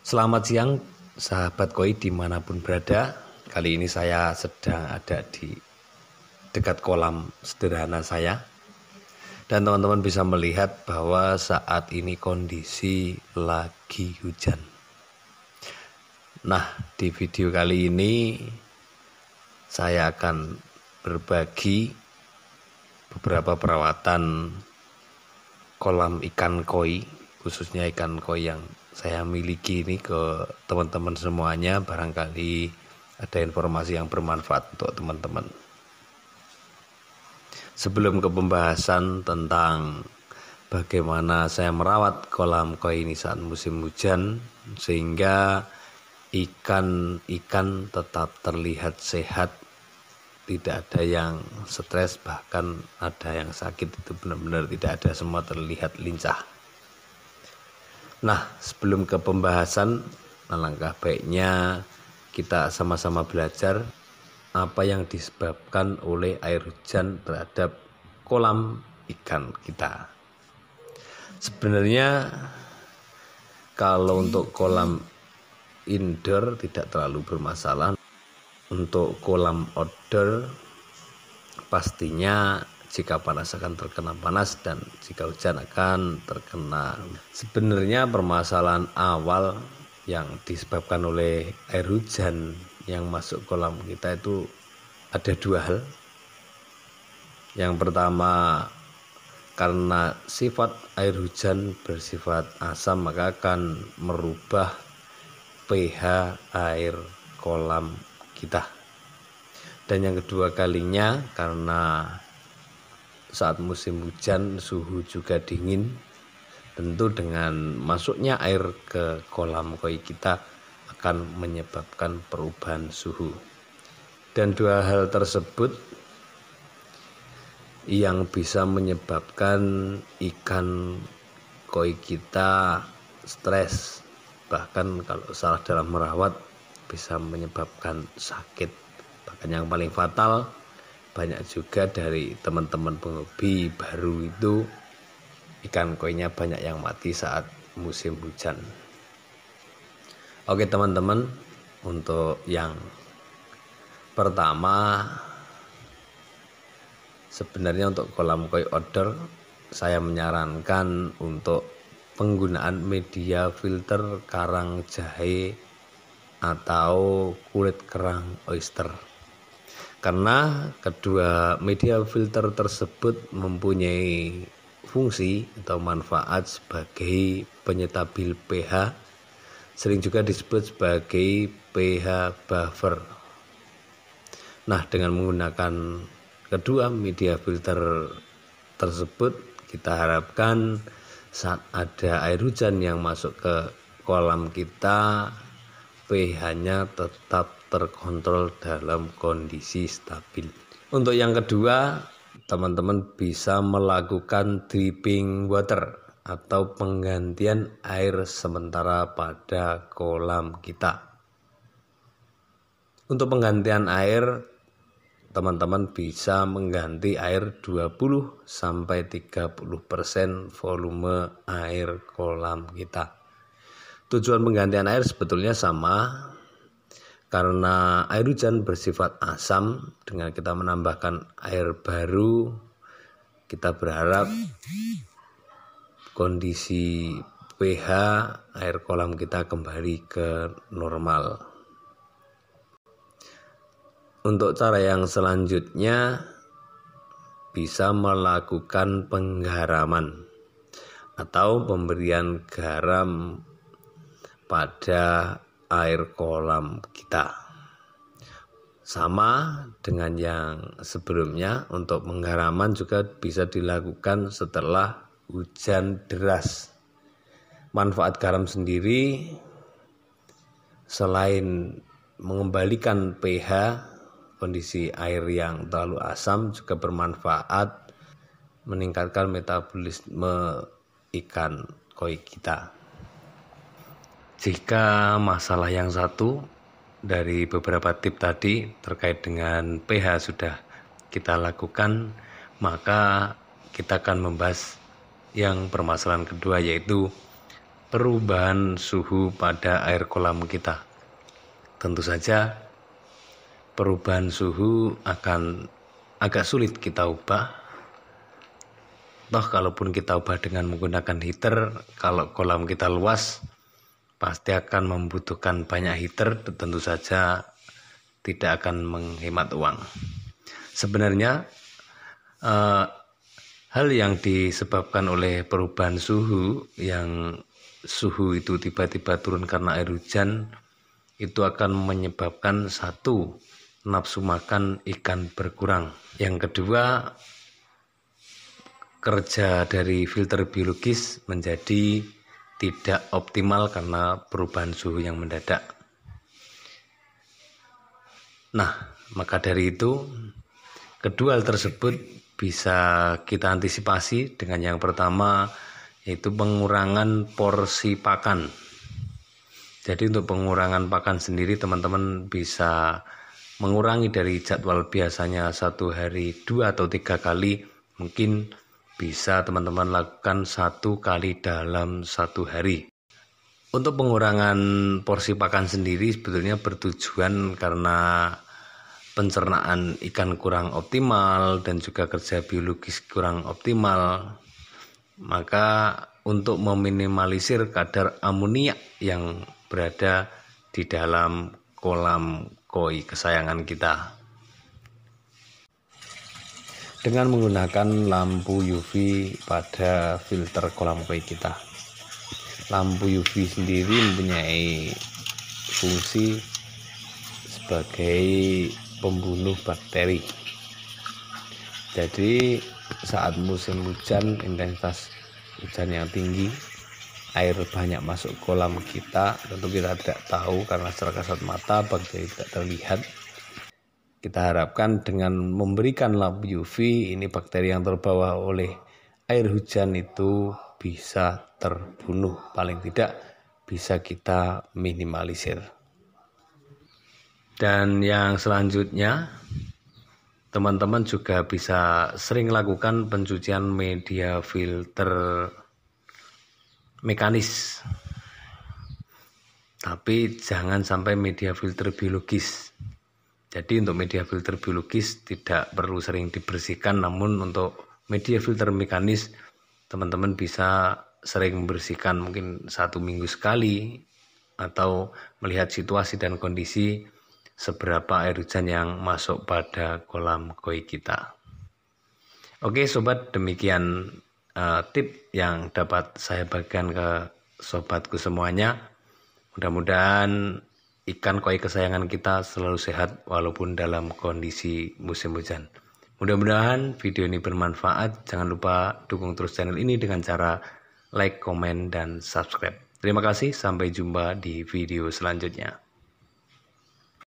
Selamat siang sahabat koi dimanapun berada. Kali ini saya sedang ada di dekat kolam sederhana saya. Dan teman-teman bisa melihat bahwa saat ini kondisi lagi hujan. Nah, di video kali ini saya akan berbagi beberapa perawatan kolam ikan koi, khususnya ikan koi yang saya miliki ini ke teman-teman semuanya. Barangkali ada informasi yang bermanfaat untuk teman-teman. Sebelum ke pembahasan tentang bagaimana saya merawat kolam koi ini saat musim hujan sehingga ikan tetap terlihat sehat, tidak ada yang stres, bahkan ada yang sakit, itu benar-benar tidak ada, semua terlihat lincah. Nah, sebelum ke pembahasan, alangkah baiknya kita sama-sama belajar apa yang disebabkan oleh air hujan terhadap kolam ikan kita. Sebenarnya kalau untuk kolam indoor tidak terlalu bermasalah. Untuk kolam outdoor pastinya jika panas akan terkena panas dan jika hujan akan terkena. Sebenarnya permasalahan awal yang disebabkan oleh air hujan yang masuk kolam kita itu ada dua hal. Yang pertama, karena sifat air hujan bersifat asam maka akan merubah pH air kolam kita. Dan yang kedua kalinya, karena saat musim hujan suhu juga dingin, tentu dengan masuknya air ke kolam koi kita akan menyebabkan perubahan suhu. Dan dua hal tersebut yang bisa menyebabkan ikan koi kita stres, bahkan kalau salah dalam merawat bisa menyebabkan sakit. Bahkan yang paling fatal, banyak juga dari teman-teman penghobi baru itu ikan koinya banyak yang mati saat musim hujan. Oke teman-teman, untuk yang pertama, sebenarnya untuk kolam koi outdoor saya menyarankan untuk penggunaan media filter karang jahe atau kulit kerang oyster. Karena kedua media filter tersebut mempunyai fungsi atau manfaat sebagai penyetabil pH, sering juga disebut sebagai pH buffer. Nah, dengan menggunakan kedua media filter tersebut, kita harapkan saat ada air hujan yang masuk ke kolam kita, pH-nya tetap terkontrol dalam kondisi stabil. Untuk yang kedua, teman-teman bisa melakukan dripping water atau penggantian air sementara pada kolam kita. Untuk penggantian air, teman-teman bisa mengganti air 20-30% volume air kolam kita. Tujuan penggantian air sebetulnya sama, karena air hujan bersifat asam. Dengan kita menambahkan air baru, kita berharap kondisi pH air kolam kita kembali ke normal. Untuk cara yang selanjutnya, bisa melakukan penggaraman atau pemberian garam pada air kolam kita. Sama dengan yang sebelumnya, untuk penggaraman juga bisa dilakukan setelah hujan deras. Manfaat garam sendiri selain mengembalikan pH kondisi air yang terlalu asam, juga bermanfaat meningkatkan metabolisme ikan koi kita. Jika masalah yang satu dari beberapa tips tadi terkait dengan pH sudah kita lakukan, maka kita akan membahas yang permasalahan kedua, yaitu perubahan suhu pada air kolam kita. Tentu saja perubahan suhu akan agak sulit kita ubah. Toh kalaupun kita ubah dengan menggunakan heater, kalau kolam kita luas pasti akan membutuhkan banyak heater, tentu saja tidak akan menghemat uang. Sebenarnya hal yang disebabkan oleh perubahan suhu, yang suhu itu tiba-tiba turun karena air hujan, itu akan menyebabkan satu, nafsu makan ikan berkurang. Yang kedua, kerja dari filter biologis menjadi tidak optimal karena perubahan suhu yang mendadak. Nah, maka dari itu kedua hal tersebut bisa kita antisipasi dengan yang pertama, yaitu pengurangan porsi pakan. Jadi untuk pengurangan pakan sendiri, teman-teman bisa mengurangi dari jadwal biasanya 1 hari 2 atau 3 kali, mungkin bisa teman-teman lakukan 1 kali dalam 1 hari. Untuk pengurangan porsi pakan sendiri sebetulnya bertujuan karena pencernaan ikan kurang optimal dan juga kerja biologis kurang optimal. Maka untuk meminimalisir kadar amoniak yang berada di dalam kolam koi kesayangan kita, dengan menggunakan lampu UV pada filter kolam koi kita. Lampu UV sendiri mempunyai fungsi sebagai pembunuh bakteri. Jadi saat musim hujan, intensitas hujan yang tinggi, air banyak masuk kolam kita, tentu kita tidak tahu karena secara kasat mata bakteri tidak terlihat. Kita harapkan dengan memberikan lampu UV ini, bakteri yang terbawa oleh air hujan itu bisa terbunuh, paling tidak bisa kita minimalisir. Dan yang selanjutnya, teman-teman juga bisa sering lakukan pencucian media filter mekanis, tapi jangan sampai media filter biologis. Jadi untuk media filter biologis tidak perlu sering dibersihkan, namun untuk media filter mekanis teman-teman bisa sering membersihkan, mungkin 1 minggu sekali, atau melihat situasi dan kondisi seberapa air hujan yang masuk pada kolam koi kita. Oke sobat, demikian tip yang dapat saya bagikan ke sobatku semuanya. Mudah-mudahan ikan koi kesayangan kita selalu sehat walaupun dalam kondisi musim hujan. Mudah-mudahan video ini bermanfaat. Jangan lupa dukung terus channel ini dengan cara like, komen, dan subscribe. Terima kasih, sampai jumpa di video selanjutnya.